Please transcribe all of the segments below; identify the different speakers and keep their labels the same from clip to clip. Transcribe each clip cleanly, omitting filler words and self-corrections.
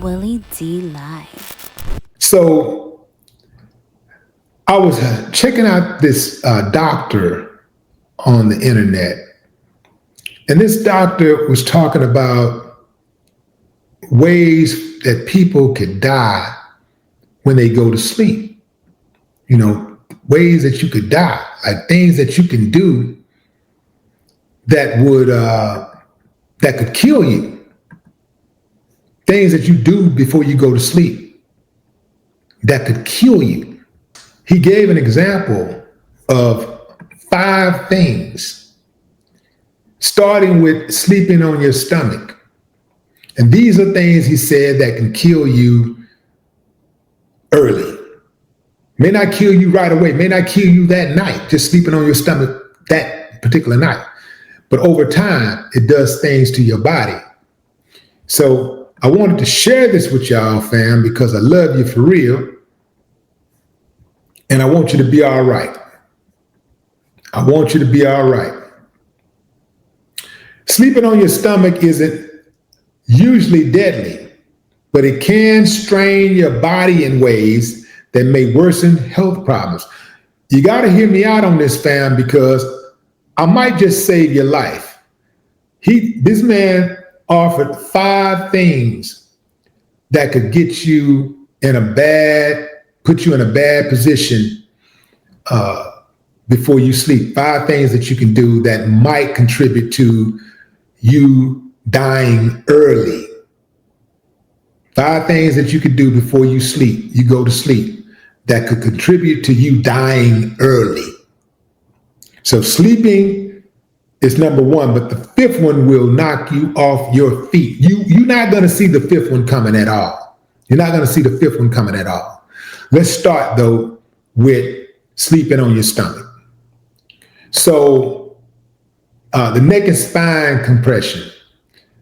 Speaker 1: Willie D Live.
Speaker 2: So I was checking out this doctor on the internet, and this doctor was talking about ways that people could die when they go to sleep. You know, ways that you could die, like things that you can do that would that could kill you. Things that you do before you go to sleep that could kill you. He gave an example of 5 things, starting with sleeping on your stomach. And these are things he said that can kill you early. May not kill you right away, may not kill you that night, just sleeping on your stomach that particular night. But over time, it does things to your body. So I wanted to share this with y'all, fam, because I love you for real. And I want you to be all right. I want you to be all right. Sleeping on your stomach isn't usually deadly, but it can strain your body in ways that may worsen health problems. You got to hear me out on this, fam, because I might just save your life. This man offered 5 things that could get you put you in a bad position before you sleep. 5 things that you can do that might contribute to you dying early. 5 things that you could do before you go to sleep, that could contribute to you dying early. So sleeping is number 1, but the 5th one will knock you off your feet. You're not going to see the 5th one coming at all. You're not going to see the 5th one coming at all. Let's start, though, with sleeping on your stomach. So the neck and spine compression.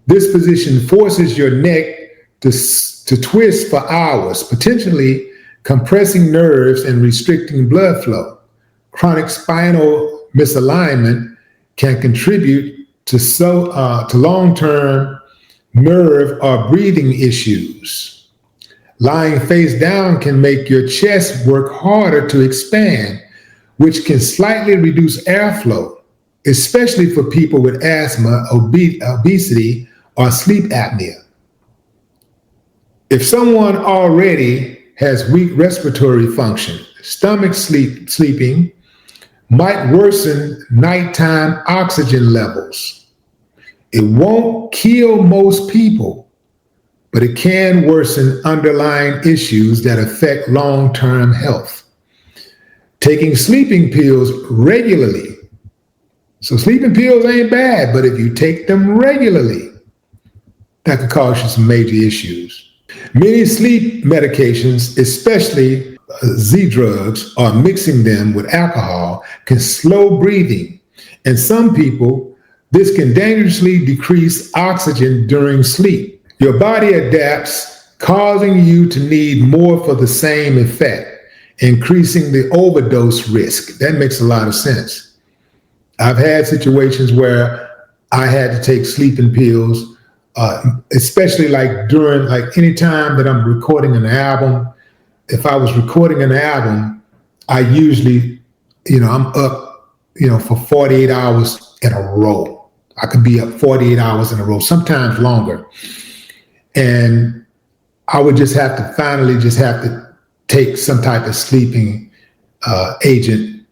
Speaker 2: This position forces your neck to twist for hours, potentially compressing nerves and restricting blood flow. Chronic spinal misalignment can contribute to long-term nerve or breathing issues. Lying face down can make your chest work harder to expand, which can slightly reduce airflow, especially for people with asthma, obesity, or sleep apnea. If someone already has weak respiratory function, sleeping might worsen nighttime oxygen levels. It won't kill most people, but it can worsen underlying issues that affect long-term health. Taking sleeping pills regularly. So sleeping pills ain't bad, but if you take them regularly, that could cause you some major issues. Many sleep medications, especially Z drugs, or mixing them with alcohol, can slow breathing. And some people, this can dangerously decrease oxygen during sleep. Your body adapts, causing you to need more for the same effect, increasing the overdose risk. That makes a lot of sense. I've had situations where I had to take sleeping pills, especially during any time that I'm recording an album. If I was recording an album, I usually, I'm up, for 48 hours in a row. I could be up 48 hours in a row, sometimes longer. And I would just have to take some type of sleeping agent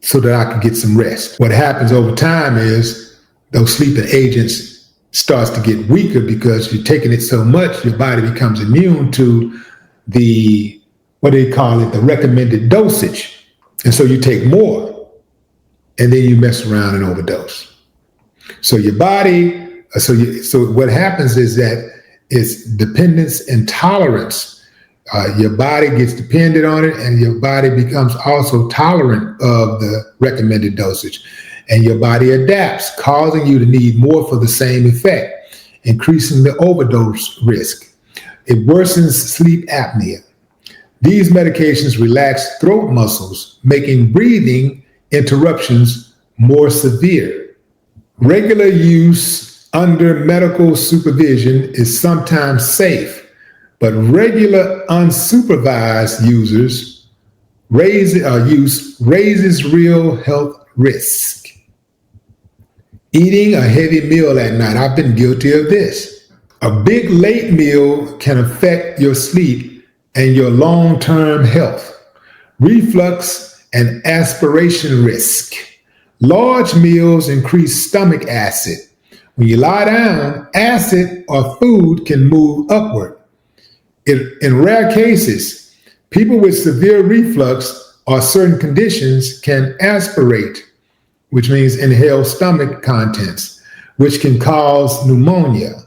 Speaker 2: so that I could get some rest. What happens over time is those sleeping agents starts to get weaker because you're taking it so much, your body becomes immune to the recommended dosage. And so you take more and then you mess around and overdose. So your body, so what happens is that it's dependence and tolerance. Your body gets dependent on it, and your body becomes also tolerant of the recommended dosage. And your body adapts, causing you to need more for the same effect, increasing the overdose risk. It worsens sleep apnea. These medications relax throat muscles, making breathing interruptions more severe. Regular use under medical supervision is sometimes safe, but regular unsupervised use raises real health risk. Eating a heavy meal at night. I've been guilty of this. A big late meal can affect your sleep and your long-term health. Reflux and aspiration risk. Large meals increase stomach acid. When you lie down, acid or food can move upward. In rare cases, people with severe reflux or certain conditions can aspirate, which means inhale stomach contents, which can cause pneumonia.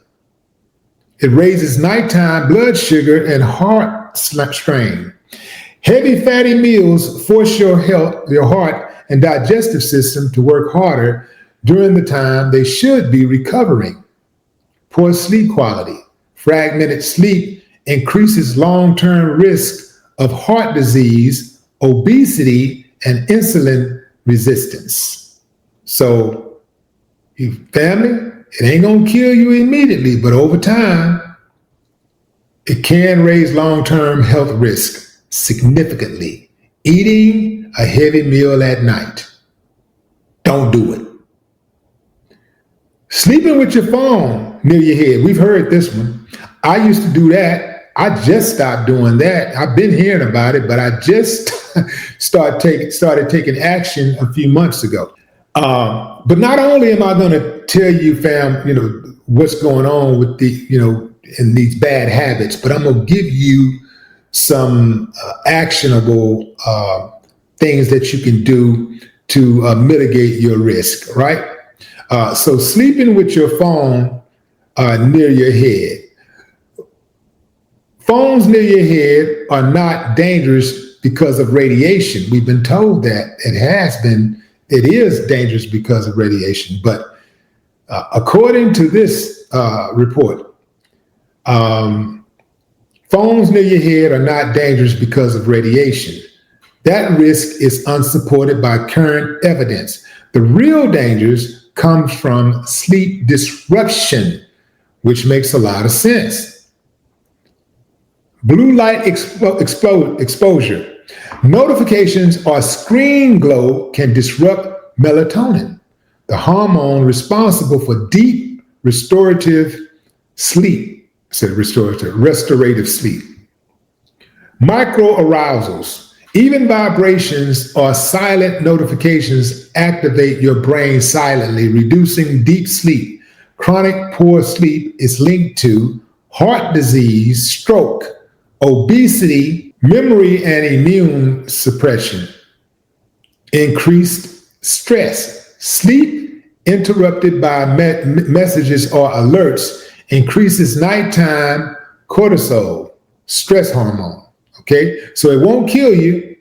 Speaker 2: It raises nighttime blood sugar and heart strain. Heavy fatty meals force your heart and digestive system to work harder during the time they should be recovering. Poor sleep quality. Fragmented sleep increases long-term risk of heart disease, obesity, and insulin resistance. So, you family, it ain't gonna kill you immediately, but over time, it can raise long-term health risk significantly. Eating a heavy meal at night. Don't do it. Sleeping with your phone near your head. We've heard this one. I used to do that. I just stopped doing that. I've been hearing about it, but I just started taking action a few months ago. But not only am I going to tell you, fam, what's going on with the, in these bad habits, but I'm going to give you some actionable things that you can do to mitigate your risk, right? So sleeping with your phone near your head. Phones near your head are not dangerous because of radiation. We've been told that it is dangerous because of radiation. But according to this report, phones near your head are not dangerous because of radiation. That risk is unsupported by current evidence. The real dangers comes from sleep disruption, which makes a lot of sense. Blue light exposure. Notifications or screen glow can disrupt melatonin, the hormone responsible for deep restorative sleep. Restorative sleep. Microarousals. Even vibrations or silent notifications activate your brain silently, reducing deep sleep. Chronic poor sleep is linked to heart disease, stroke, obesity, memory and immune suppression, increased stress. Sleep interrupted by messages or alerts increases nighttime cortisol, stress hormone. Okay, so it won't kill you,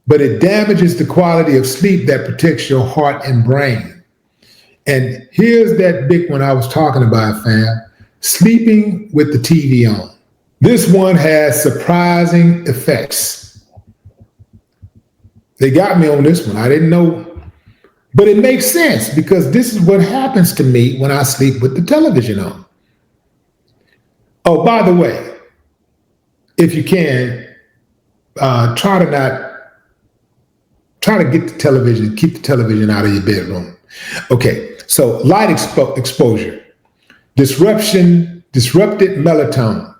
Speaker 2: but it damages the quality of sleep that protects your heart and brain. And here's that big one I was talking about, fam. Sleeping with the TV on. This one has surprising effects. They got me on this one. I didn't know, but it makes sense because this is what happens to me when I sleep with the television on. Oh, by the way, if you can, try to get the television, keep the television out of your bedroom. Okay, so light exposure, disrupted melatonin.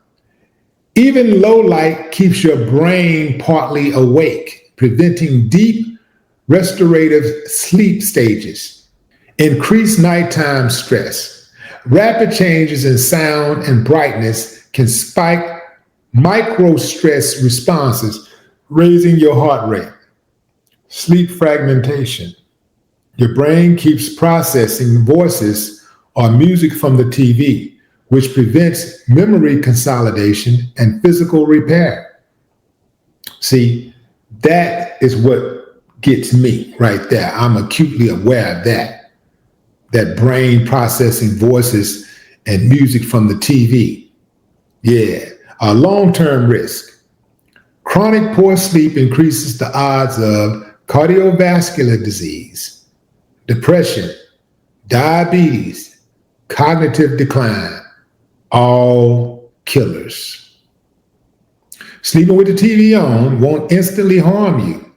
Speaker 2: Even low light keeps your brain partly awake, preventing deep restorative sleep stages. Increased nighttime stress. Rapid changes in sound and brightness can spike micro stress responses, raising your heart rate. Sleep fragmentation. Your brain keeps processing voices or music from the TV, which prevents memory consolidation and physical repair. See, that is what gets me right there. I'm acutely aware of that brain processing voices and music from the TV. Yeah. A long-term risk. Chronic poor sleep increases the odds of cardiovascular disease, depression, diabetes, cognitive decline, all killers. Sleeping with the TV on won't instantly harm you,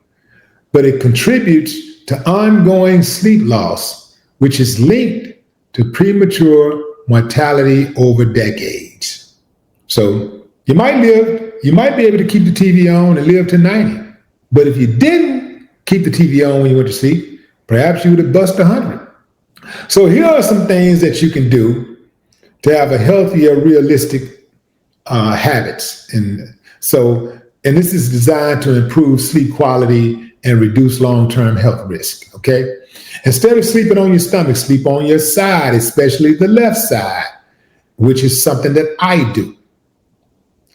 Speaker 2: but it contributes to ongoing sleep loss, which is linked to premature mortality over decades. So you might be able to keep the TV on and live to 90. But if you didn't keep the TV on when you went to sleep, perhaps you would have busted 100. So here are some things that you can do to have a healthier, realistic habits. And this is designed to improve sleep quality and reduce long-term health risk, okay? Instead of sleeping on your stomach, sleep on your side, especially the left side, which is something that I do.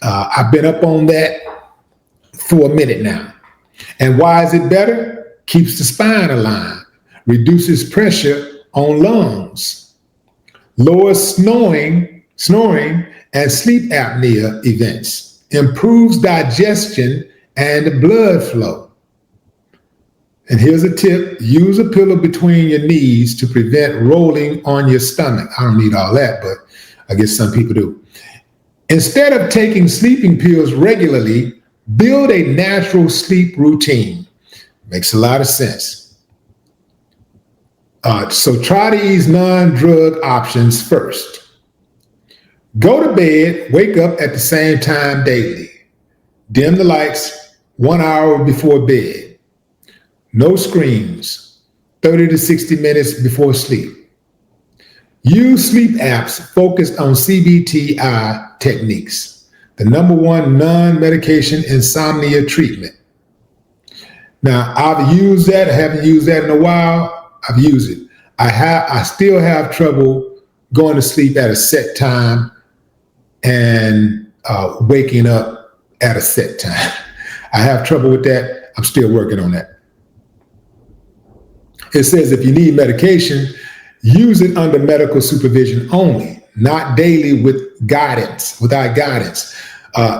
Speaker 2: I've been up on that for a minute now. And why is it better? Keeps the spine aligned, reduces pressure on lungs, lowers snoring and sleep apnea events, improves digestion and blood flow. And here's a tip: use a pillow between your knees to prevent rolling on your stomach. I don't need all that, but I guess some people do. Instead of taking sleeping pills regularly, build a natural sleep routine. Makes a lot of sense. So try these non-drug options first. Go to bed, wake up at the same time daily. Dim the lights 1 hour before bed. No screens, 30 to 60 minutes before sleep. Use sleep apps focused on CBTI techniques, the #1 non-medication insomnia treatment. Now, I've used that. I haven't used that in a while. I've used it. I still have trouble going to sleep at a set time and waking up at a set time. I have trouble with that. I'm still working on that. It says if you need medication, use it under medical supervision only, not daily without guidance.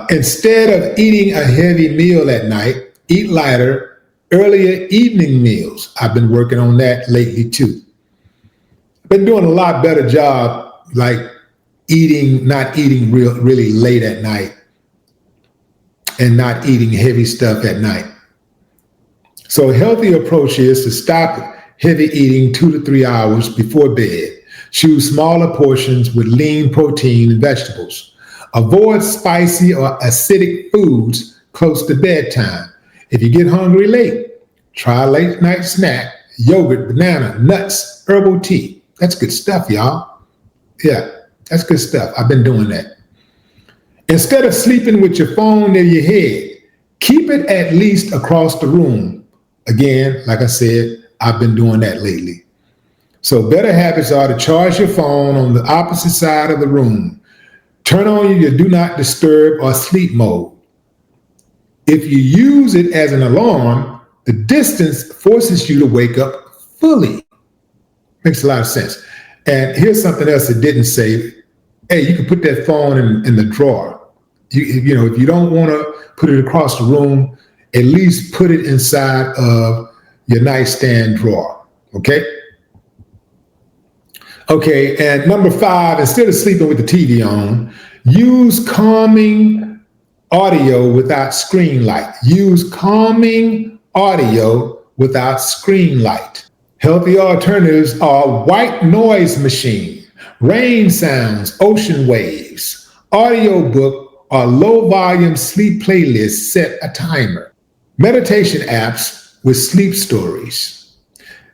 Speaker 2: Instead of eating a heavy meal at night, eat lighter, earlier evening meals. I've been working on that lately too. Been doing a lot better job, like not eating really late at night and not eating heavy stuff at night. So a healthy approach is to stop heavy eating 2 to 3 hours before bed. Choose smaller portions with lean protein and vegetables. Avoid spicy or acidic foods close to bedtime. If you get hungry late, try a late night snack, yogurt, banana, nuts, herbal tea. That's good stuff, y'all. Yeah, that's good stuff. I've been doing that. Instead of sleeping with your phone near your head, keep it at least across the room. Again, like I said, I've been doing that lately. So better habits are to charge your phone on the opposite side of the room. Turn on your do not disturb or sleep mode. If you use it as an alarm, the distance forces you to wake up fully. Makes a lot of sense. And here's something else it didn't say. Hey, you can put that phone in the drawer. You know, if you don't want to put it across the room, at least put it inside of your nightstand drawer, okay? Okay, and number 5, instead of sleeping with the TV on, use calming audio without screen light. Use calming audio without screen light. Healthy alternatives are white noise machine, rain sounds, ocean waves, audiobook, or low volume sleep playlist. Set a timer. Meditation apps with sleep stories.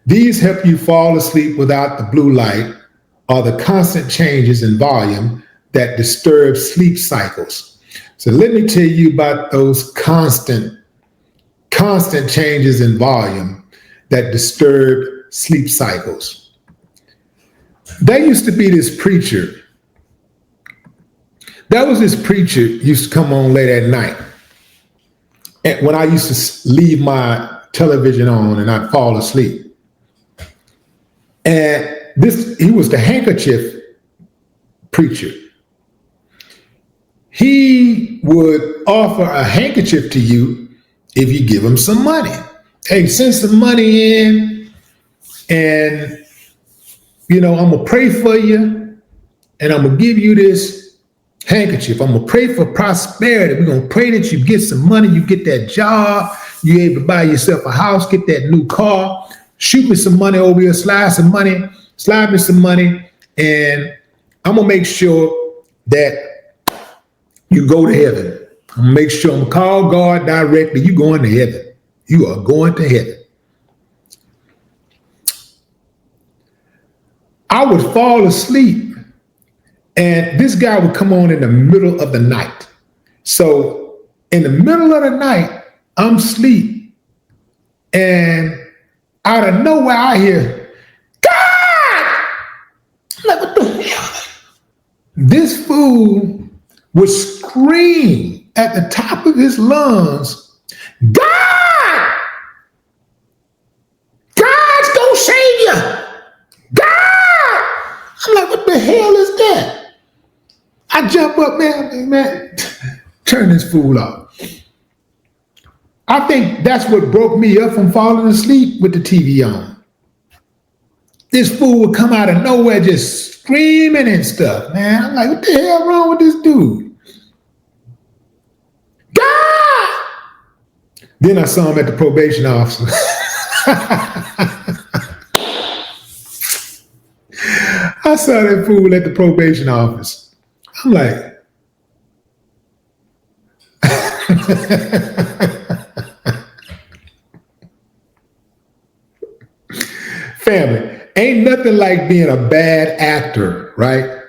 Speaker 2: These help you fall asleep without the blue light or the constant changes in volume that disturb sleep cycles. So let me tell you about those constant changes in volume that disturb sleep cycles. There used to be this preacher. There was this preacher used to come on late at night. And when I used to leave my television on and I'd fall asleep. And he was the handkerchief preacher. He would offer a handkerchief to you if you give him some money. Hey, send some money in and, I'm going to pray for you and I'm going to give you this handkerchief. I'm gonna pray for prosperity. We're gonna pray that you get some money, you get that job, you're able to buy yourself a house, get that new car, shoot me some money over here, slide me some money, and I'm gonna make sure that you go to heaven. I'm gonna make sure I'm gonna call God directly. You going to heaven. You are going to heaven. I would fall asleep, and this guy would come on in the middle of the night. So in the middle of the night, I'm asleep, and out of nowhere I hear, God! I'm like, what the hell? This fool would scream at the top of his lungs, God! God's gonna save you! God! I'm like, what the hell is that? I jump up, man, turn this fool off. I think that's what broke me up from falling asleep with the TV on. This fool would come out of nowhere just screaming and stuff, man. I'm like, what the hell wrong with this dude? God! Then I saw him at the probation officer. I saw that fool at the probation office. I'm like, family, ain't nothing like being a bad actor, right?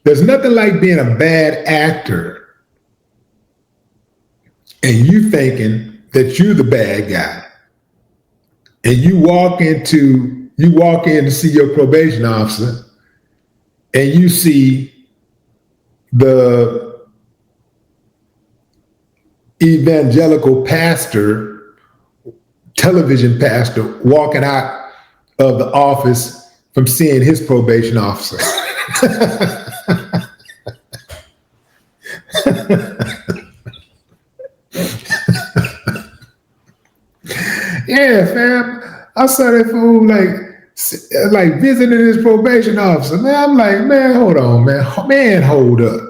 Speaker 2: There's nothing like being a bad actor and you thinking that you're the bad guy. And you walk in to see your probation officer and you see the evangelical pastor, television pastor, walking out of the office from seeing his probation officer. Yeah, fam. I saw that fool like visiting his probation officer. Man, I'm like, man, hold on, man. Man, hold up.